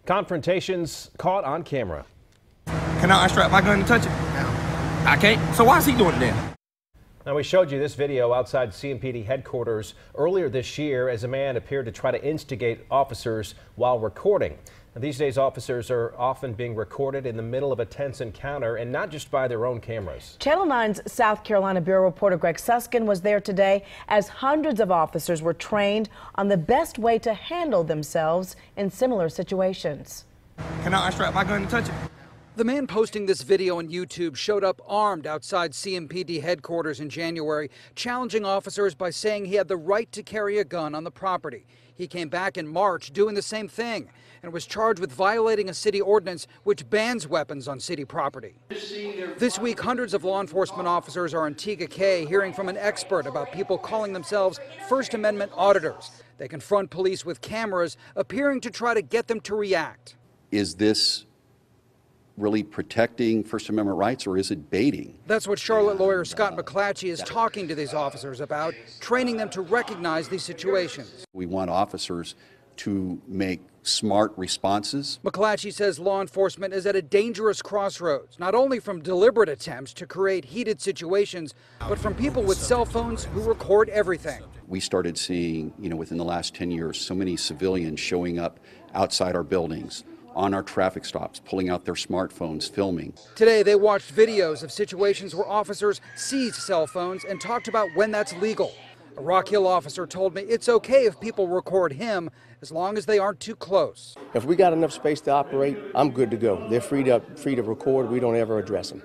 Confrontations caught on camera. Can I unstrap my gun and touch it? No. I can't? So why is he doing it then? Now, we showed you this video outside CMPD headquarters earlier this year as a man appeared to try to instigate officers while recording. Now, these days, officers are often being recorded in the middle of a tense encounter and not just by their own cameras. Channel 9's South Carolina Bureau reporter Greg Suskin was there today as hundreds of officers were trained on the best way to handle themselves in similar situations. Can I unstrap my gun and touch it? The man posting this video on YouTube showed up armed outside CMPD headquarters in January, challenging officers by saying he had the right to carry a gun on the property. He came back in March doing the same thing and was charged with violating a city ordinance which bans weapons on city property. This week, hundreds of law enforcement officers are in Tega Cay hearing from an expert about people calling themselves First Amendment auditors. They confront police with cameras, appearing to try to get them to react. Is this really protecting First Amendment rights, or is it baiting? That's what Charlotte lawyer Scott McClatchy is talking to these officers about, training them to recognize these situations. We want officers to make smart responses. McClatchy says law enforcement is at a dangerous crossroads, not only from deliberate attempts to create heated situations, but from people with cell phones who record everything. We started seeing, within the last 10 years, so many civilians showing up outside our buildings, on our traffic stops, pulling out their smartphones, filming. Today, they watched videos of situations where officers seized cell phones and talked about when that's legal. A Rock Hill officer told me it's okay if people record him as long as they aren't too close. If we got enough space to operate, I'm good to go. They're free to record. We don't ever address them.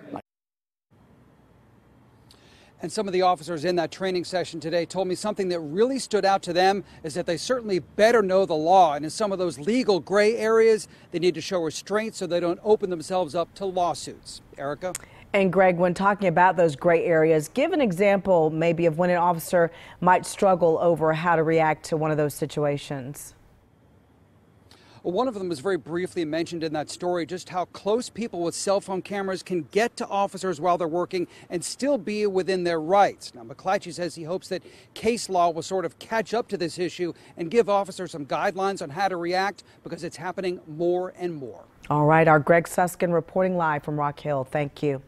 And some of the officers in that training session today told me something that really stood out to them is that they certainly better know the law. And in some of those legal gray areas, they need to show restraint so they don't open themselves up to lawsuits. Erica? And Greg, when talking about those gray areas, give an example maybe of when an officer might struggle over how to react to one of those situations. Well, one of them was very briefly mentioned in that story, just how close people with cell phone cameras can get to officers while they're working and still be within their rights. Now, McClatchy says he hopes that case law will sort of catch up to this issue and give officers some guidelines on how to react, because it's happening more and more. All right, our Greg Suskin reporting live from Rock Hill. Thank you.